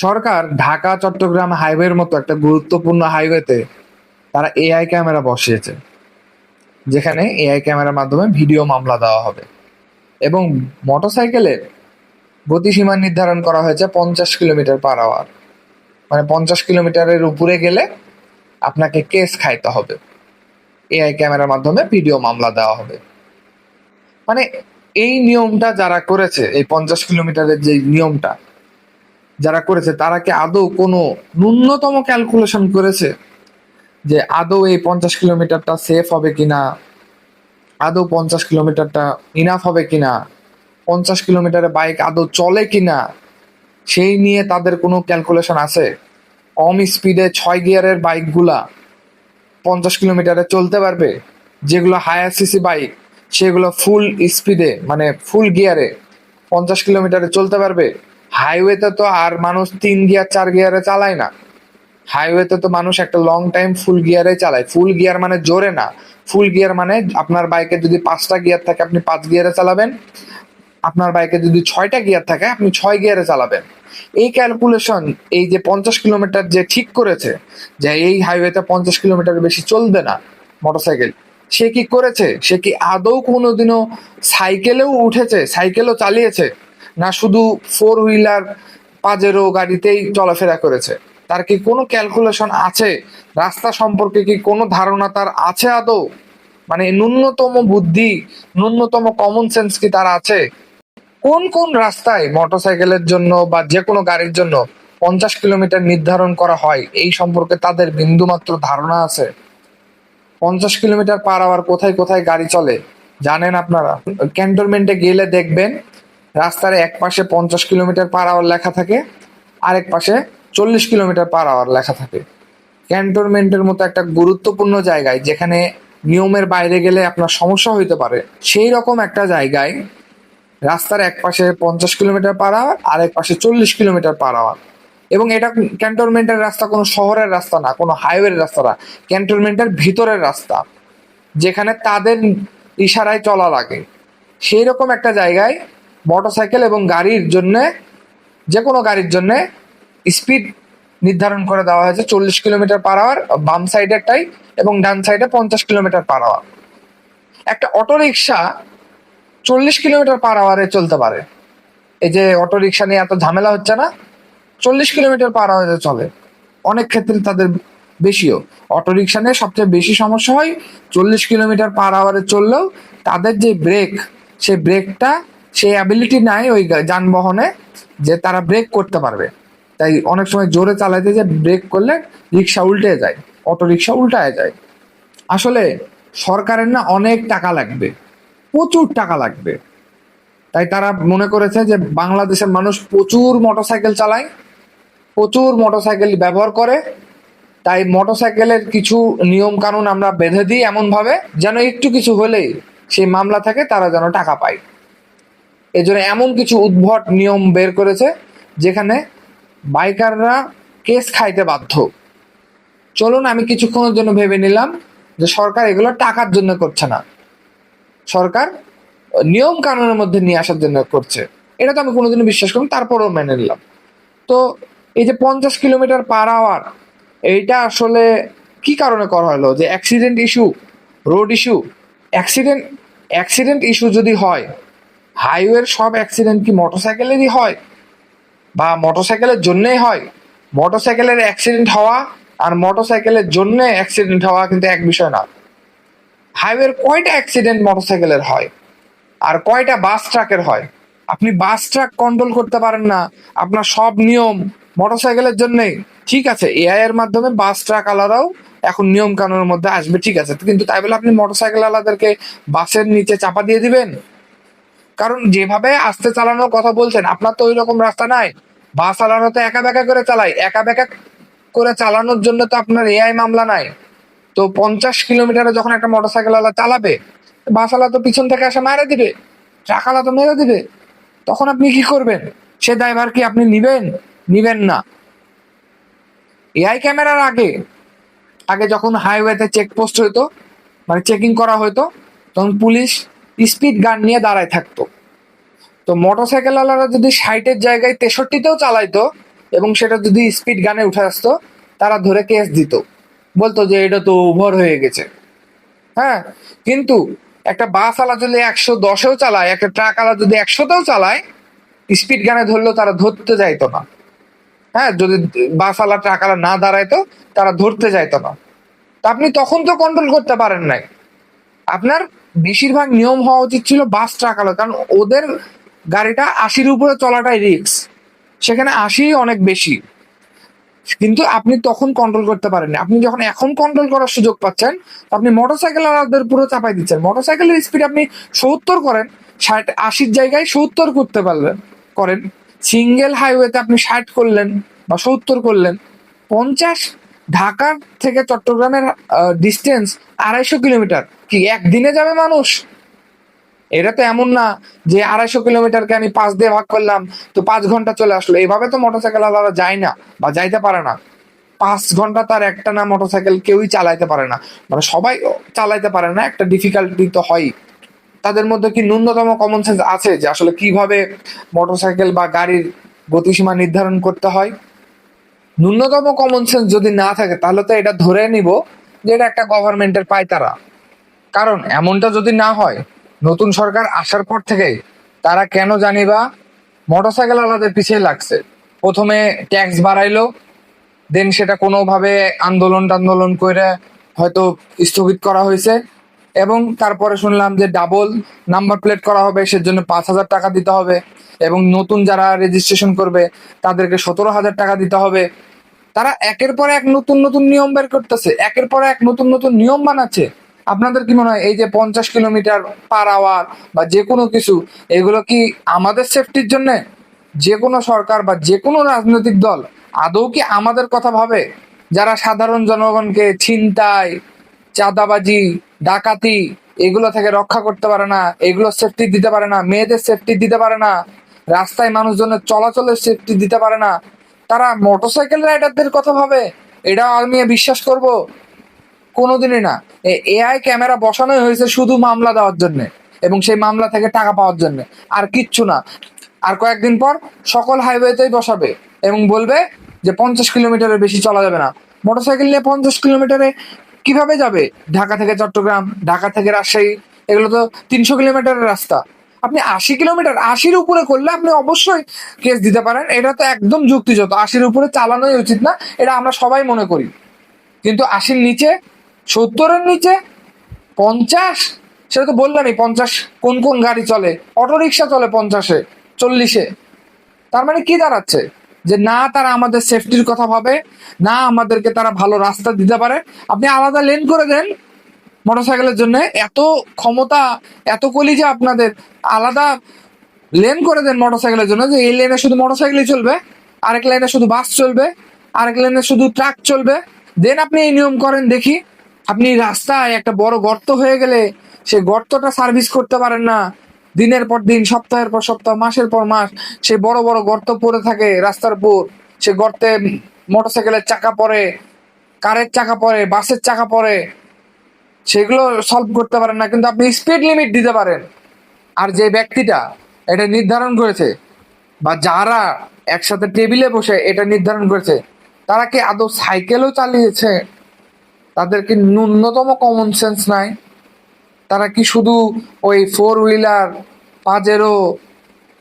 সরকার ঢাকা চট্টগ্রাম হাইওয়ের মতো একটা গুরুত্বপূর্ণ হাইওয়েতে তারা এআই ক্যামেরা বসিয়েছে, যেখানে এআই ক্যামেরার মাধ্যমে ভিডিও মামলা দেওয়া হবে। এবং মোটরসাইকেলের গতিসীমা নির্ধারণ করা হয়েছে 50 কিলোমিটার/আওয়ার। মানে 50 কিলোমিটারের উপরে গেলে আপনাকে কেস খাইতে হবে, এআই ক্যামেরার মাধ্যমে ভিডিও মামলা দেওয়া হবে। মানে এই নিয়মটা যারা করেছে, এই 50 কিলোমিটারের যে নিয়মটা যারা করেছে, তারা কি আদৌ কোনো ন্যূনতম ক্যালকুলেশন করেছে যে আদৌ এই 50 কিলোমিটারটা সেফ হবে কিনা, আদৌ 50 কিলোমিটারটা ইনাফ হবে কিনা, 50 কিলোমিটারে বাইক আদৌ চলে কিনা, সেই নিয়ে তাদের কোনো ক্যালকুলেশন আছে? কম স্পিডে 6 গিয়ারের বাইকগুলা 50 কিলোমিটারে চলতে পারবে? যেগুলো হায়ার সিসি বাইক সেগুলো ফুল স্পিডে মানে ফুল গিয়ারে 50 কিলোমিটারে চলতে পারবে? হাইওয়েতে তো আর মানুষ 3 গিয়ার 4 গিয়ারে চালায় না। হাইওয়েতে তো মানুষ একটা লং টাইম ফুল গিয়ারে চালায়। ফুল গিয়ার মানে জোরে না, ফুল গিয়ার মানে আপনার বাইকে যদি 5টা গিয়ার থাকে আপনি 5 গিয়ারে চালাবেন, আপনার বাইকে যদি 6টা গিয়ার থাকে আপনি 6 গিয়ারে চালাবেন। এই ক্যালকুলেশন, এই যে 50 কিলোমিটার যে ঠিক করেছে যে এই হাইওয়েতে 50 কিলোমিটার বেশি চলবে না মোটরসাইকেল, সে কি করেছে? সে কি আদৌ কোনোদিনও সাইকেলেও উঠেছে, সাইকেলও চালিয়েছে, না শুধু 4 হুইলার পাজেরো গাড়িতেই চলাফেরা করেছে? তার কি কোনো ক্যালকুলেশন আছে? রাস্তা সম্পর্কে কি কোনো ধারণা তার আছে আদৌ? মানে ন্যূনতম বুদ্ধি, ন্যূনতম কমন সেন্স কি তার আছে? কোন কোন রাস্তায় মোটরসাইকেলের জন্য বা যে কোনো গাড়ির জন্য 50 কিলোমিটার নির্ধারণ করা হয় এই সম্পর্কে তাদের বিন্দুমাত্র ধারণা আছে? 50 কিলোমিটার/আওয়ার কোথায় কোথায় গাড়ি চলে জানেন আপনারা? ক্যান্টনমেন্টে গেলে দেখবেন রাস্তার এক পাশে 50 কিলোমিটার/আওয়ার লেখা থাকে, আরেক পাশে 40 কিলোমিটার/আওয়ার লেখা থাকে। ক্যান্টনমেন্টের মতো একটা গুরুত্বপূর্ণ জায়গায়, যেখানে নিয়মের বাইরে গেলে আপনার সমস্যা হইতে পারে, সেই রকম একটা জায়গায় রাস্তার এক পাশে 50 কিলোমিটার/আওয়ার, আরেক পাশে 40 কিলোমিটার/আওয়ার। এবং এটা ক্যান্টনমেন্টের রাস্তা, কোনো শহরের রাস্তা না, কোনো হাইওয়ের রাস্তা না, ক্যান্টনমেন্টের ভিতরের রাস্তা, যেখানে তাদের ইশারায় চলা লাগে। সেই রকম একটা জায়গায় মোটরসাইকেল এবং গাড়ির জন্য, যে কোনো গাড়ির জন্য স্পিড নির্ধারণ করে দেওয়া হয়েছে 40 কিলোমিটার/আওয়ার বাম সাইডেরটাই, এবং ডান সাইডে 50 কিলোমিটার/আওয়ার। একটা অটোরিকশা 40 কিলোমিটার/আওয়ারে চলতে পারে। এই যে অটো রিক্সা নিয়ে এত ঝামেলা হচ্ছে না, 40 কিলোমিটার/আওয়ারে চলে। অনেক ক্ষেত্রে তাদের বেশিও। অটো রিক্সা নিয়ে সবচেয়ে বেশি সমস্যা হয় 40 কিলোমিটার/আওয়ারে চললেও তাদের যে ব্রেক, সেই ব্রেকটা, সেই অ্যাবিলিটি নাই ওই যানবাহনে যে তারা ব্রেক করতে পারবে। তাই অনেক সময় জোরে চালাইতে যে ব্রেক করলে রিক্সা উল্টে যায়, অটো রিক্সা উল্টায় যায়। আসলে সরকারের না অনেক টাকা লাগবে, প্রচুর টাকা লাগবে। তাই তারা মনে করেছে যে বাংলাদেশের মানুষ প্রচুর মোটরসাইকেল চালায়, প্রচুর মোটরসাইকেল ব্যবহার করে। তাই মোটরসাইকেলের কিছু নিয়ম কানুন আমরা বেঁধে দিই এমন ভাবে যেন একটু কিছু হলেই সেই মামলা থেকে তারা যেন টাকা পায়। এই জন্য এমন কিছু উদ্ভট নিয়ম বের করেছে যেখানে বাইকাররা কেস খাইতে বাধ্য। চলুন আমি কিছুক্ষণের জন্য ভেবে নিলাম যে সরকার এগুলো টাকার জন্য করছে না, সরকার নিয়ম কানুনের মধ্যে নিয়ে আসার জন্য করছে। এটা তো আমি কোনোদিনও বিশ্বাস করি, তারপরেও মেনে নিলাম। তো এই যে 50 কিলোমিটার/আওয়ার, এইটা আসলে কি কারণে করা হলো? যে accident issue, road issue. Accident accident issue যদি হয়, হাইওয়ের সব অ্যাক্সিডেন্ট কি মোটরসাইকেলেরই হয় বা মোটরসাইকেলের জন্যই হয়? মোটরসাইকেলের অ্যাক্সিডেন্ট হওয়া আর মোটরসাইকেলের জন্য অ্যাক্সিডেন্ট হওয়া কিন্তু এক বিষয় না। হাইওয়ের কয়টা অ্যাক্সিডেন্ট মোটরসাইকেলের হয় আর কয়টা বাস ট্রাকের হয়? আপনি বাস ট্রাক কন্ট্রোল করতে পারেন না, আপনার সব নিয়ম মোটরসাইকেলের জন্যই। ঠিক আছে, এআই এর মাধ্যমে বাস ট্রাক আলাদাও এখন নিয়ম কানুনের মধ্যে আসবে, ঠিক আছে, কিন্তু তাই বলে আপনি মোটরসাইকেল আলাদারকে বাসের নিচে চাপা দিয়ে দিবেন? কারণ যেভাবে আস্তে চালানোর কথা বলছেন, আপনার তো ওই রকম রাস্তা নাই। বাস আলাদা তো একা বেকা করে চালায়, একা বেকা করে চালানোর জন্য তো আপনার এআই মামলা নাই। তো 50 কিলোমিটারে যখন একটা মোটরসাইকেল আলা চালাবে, বাস আলা তো পিছন থেকে এসে মারা দিবে, ট্রাক আলা তো মেরে দিবে। তখন আপনি কি করবেন? সে ড্রাইভার কি আপনি নিবেন? নিবেন না। এআই ক্যামেরার আগে আগে যখন হাইওয়েতে চেকপোস্ট হইতো, মানে চেকিং করা হইতো, তখন পুলিশ স্পিড গান নিয়ে দাঁড়ায় থাকতো। তো মোটরসাইকেল আলারা যদি 60-এর জায়গায় 63-তেও চালাইতো, এবং সেটা যদি স্পিড গানে উঠে আসতো, তারা ধরে কেস দিত, বলতো যে এটা তো ওভার হয়ে গেছে। হ্যাঁ, কিন্তু একটা বাস আলা যদি 110-এও চালায়, একটা ট্রাক আলা যদি 100-তেও চালায়, স্পিড গানে ধরলেও তারা ধরতে যাইতো না। হ্যাঁ, যদি বাস আলা ট্রাক আলা না দাঁড়াইতো, তারা ধরতে যাইতো না। তা আপনি তখন তো কন্ট্রোল করতে পারেন নাই। আপনার বেশিরভাগ নিয়ম হওয়া উচিত ছিল বাস ট্রাক আলা, কারণ ওদের গাড়িটা 80-র উপরে চলাটাই রিস্ক, সেখানে 80 অনেক বেশি। কিন্তু আপনি তখন কন্ট্রোল করতে পারেননি। আপনি যখন এখন কন্ট্রোল করার সুযোগ পাচ্ছেন, আপনি মোটরসাইকেল আলাদের পুরো চাপাই দিচ্ছেন। মোটরসাইকেলের স্পিড আপনি 70 করেন, 60-80-র জায়গায় 70 করতে পারলেন, করেন। সিঙ্গেল হাইওয়েতে আপনি 60 করলেন বা 70 করলেন। 50, ঢাকা থেকে চট্টগ্রামের ডিস্টেন্স 250 কিলোমিটার, কি একদিনে যাবে মানুষ? এটা তো এমন না যে 250 কিলোমিটারকে আমি 5 দিয়ে ভাগ করলাম, তো 5 ঘন্টা চলে আসলো। এভাবে তো মোটরসাইকেল আলাদা যায় না বা যাইতে পারে না। 5 ঘন্টা তার একটা না মোটরসাইকেল কেউই চালাইতে পারে না, মানে সবাই চালাইতে পারে না, একটা ডিফিকাল্টি তো হয়। তাদের মধ্যে কি ন্যূনতম কমন সেন্স আছে যে আসলে কিভাবে মোটরসাইকেল বা গাড়ির গতিসীমা নির্ধারণ করতে হয়? ন্যূনতম কমন সেন্স যদি না থাকে, তাহলে তো এটা ধরে নিব যে এটা একটা গভর্নমেন্টের পায়তারা। কারণ এমনটা যদি না হয়, নতুন সরকার আসার পর থেকে তারা কেন জানিবা মোটরসাইকেল আলাদের পিছিয়ে লাগছে। প্রথমে ট্যাক্স বাড়াইলো, দেন সেটা কোনোভাবে আন্দোলন টান্দোলন করে হয়তো স্থগিত করা হয়েছে, এবং তারপরে শুনলাম যে ডাবল নাম্বার প্লেট করা হবে, সেজন্য 5,000 টাকা দিতে হবে, এবং নতুন যারা রেজিস্ট্রেশন করবে তাদেরকে 17,000 টাকা দিতে হবে। তারা একের পর এক নতুন নতুন নিয়ম বের করতেছে, একের পর এক নতুন নতুন নিয়ম বানাচ্ছে। আপনাদের কি মনে হয় এই যে 50 কিলোমিটার পার আওয়ার বা যে কোনো কিছু, এগুলো কি আমাদের সেফটির জন্য? যে কোনো সরকার বা যে কোনো রাজনৈতিক দল আদৌ কি আমাদের কথা ভাবে? যারা সাধারণ জনগণকে ছিনতাই, চাঁদাবাজি, ডাকাতি এগুলো থেকে রক্ষা করতে পারে না, এগুলো সেফটি দিতে পারে না, মেয়েদের সেফটি দিতে পারে না, রাস্তায় মানুষজনের চলাচলের সেফটি দিতে পারে না, তারা মোটরসাইকেল রাইডারদের কথা ভাবে? এটা আমি বিশ্বাস করব কোনোদিনই না। এআই ক্যামেরা বসানোই হয়েছে শুধু মামলা দেওয়ার জন্য, এবং সেই মামলা থেকে টাকা পাওয়ার জন্য, আর কিচ্ছু না। আর কয়েকদিন পর সকল হাইওয়েতেই বসাবে এবং বলবে যে 50 কিলোমিটারের বেশি চলা যাবে না। মোটরসাইকেল নিয়ে 50 কিলোমিটারে কিভাবে যাবে? ঢাকা থেকে চট্টগ্রাম, ঢাকা থেকে রাজশাহী, এগুলো তো 300 কিলোমিটারের রাস্তা। আপনি 80 কিলোমিটার, 80-র উপরে করলে আপনি অবশ্যই কেস দিতে পারেন, এটা তো একদম যুক্তিযুক্ত। 80-র উপরে চালানোই উচিত না, এটা আমরা সবাই মনে করি। কিন্তু 80-র নিচে, 70-এর নিচে, 50, সেটা তো বললামই। 50 কোন কোন গাড়ি চলে? অটো রিক্সা চলে 50-এ, 40-এ। তার মানে কি দাঁড়াচ্ছে? যে না তারা আমাদের সেফটির কথা ভাবে, না আমাদেরকে তারা ভালো রাস্তা দিতে পারে। আপনি আলাদা লেন করে দেন মোটরসাইকেলের জন্য, এত ক্ষমতা, এত কলিজা আপনাদের, আলাদা লেন করে দেন মোটরসাইকেলের জন্য, যে এই লেনে শুধু মোটরসাইকেলই চলবে, আরেক লাইনে শুধু বাস চলবে, আরেক লাইনে শুধু ট্রাক চলবে। দেন আপনি এই নিয়ম করেন দেখি। আপনি রাস্তায় একটা বড় গর্ত হয়ে গেলে সেই গর্তটা সার্ভিস করতে পারেন না, দিনের পর দিন, সপ্তাহের পর সপ্তাহ, মাসের পর মাস সেই বড় বড় গর্ত পড়ে থাকে রাস্তার উপর। সে গর্তে মোটরসাইকেলের চাকা পড়ে, কারের চাকা পড়ে, বাসের চাকা পড়ে, সেগুলো সলভ করতে পারেন না, কিন্তু আপনি স্পিড লিমিট দিতে পারেন। আর যে ব্যক্তিটা এটা নির্ধারণ করেছে, বা যারা একসাথে টেবিলে বসে এটা নির্ধারণ করেছে, তারা কি আদৌ সাইকেলও চালিয়েছে? তাদের কি ন্যূনতম কমন সেন্স নাই? তারা কি শুধু ওই 4 হুইলার, পাজেরো,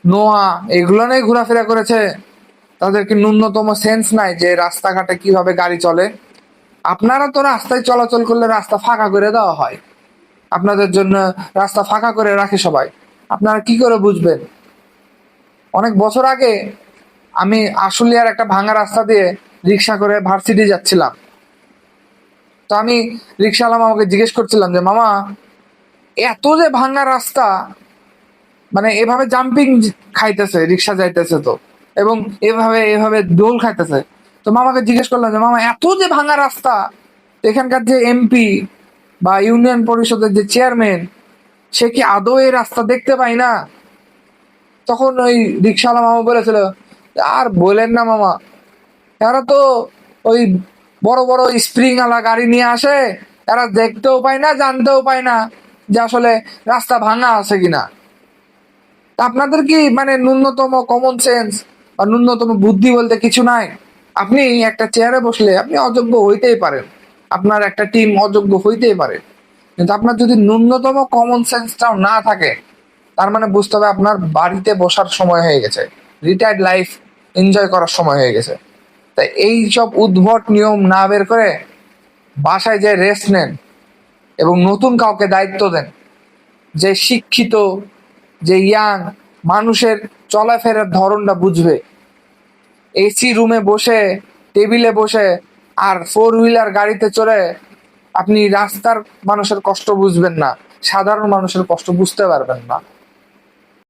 নোয়া এগুলো নিয়ে ঘোরাফেরা করেছে? তাদের কি ন্যূনতম সেন্স নাই যে রাস্তাঘাটে কিভাবে গাড়ি চলে? আপনারা তো রাস্তায় চলাচল করলে রাস্তা ফাঁকা করে দেওয়া হয়, আপনাদের জন্য রাস্তা ফাঁকা করে রাখে সবাই, আপনারা কি করে বুঝবেন? অনেক বছর আগে আমি আশুলিয়ার একটা ভাঙা রাস্তা দিয়ে রিক্সা করে ভার্সিটি যাচ্ছিলাম। তো আমি রিক্সাওয়ালা মামাকে জিজ্ঞেস করছিলাম যে মামা, এত যে ভাঙা রাস্তা, মানে এভাবে জাম্পিং খাইতেছে রিক্সা যাইতেছে তো, এবং এভাবে এভাবে দোল খাইতেছে। তো মামাকে জিজ্ঞেস করলাম যে মামা, এত যে ভাঙা রাস্তা, এখানকার যে এমপি বা ইউনিয়ন পরিষদের যে চেয়ারম্যান, সে কি আদৌ এই রাস্তা দেখতে পায় না? তখন ওই রিক্সাওয়ালা মামা বলেছিল, আর বলেন না মামা, এরা তো ওই বড় বড় স্প্রিং আলা গাড়ি নিয়ে আসে, এরা দেখতেও পায় না, জানতেও পায় না যে আসলে রাস্তা ভাঙা আছে কিনা। তা আপনাদের কি মানে ন্যূনতম কমন সেন্স বা ন্যূনতম বুদ্ধি বলতে কিছু নাই। আপনি একটা চেয়ারে বসলে আপনি অযোগ্য হইতেই পারেন, আপনার একটা টিম অযোগ্য হইতেই পারে, কিন্তু আপনার যদি ন্যূনতম কমন সেন্সটাও না থাকে, তার মানে বুঝতে হবে আপনার বাড়িতে বসার সময় হয়ে গেছে, রিটায়ার্ড লাইফ এনজয় করার সময় হয়ে গেছে। তাই এই সব উদ্ভট নিয়ম না বের করে বাসায় যে রেস্ট নেন এবং নতুন কাউকে দায়িত্ব দেন, যে শিক্ষিত, যে ইয়াং, মানুষের চলাফেরার ধরনটা বুঝবে। এসি রুমে বসে, টেবিলে বসে আর ফোর হুইলার গাড়িতে চড়ে আপনি রাস্তার মানুষের কষ্ট বুঝবেন না, সাধারণ মানুষের কষ্ট বুঝতে পারবেন না।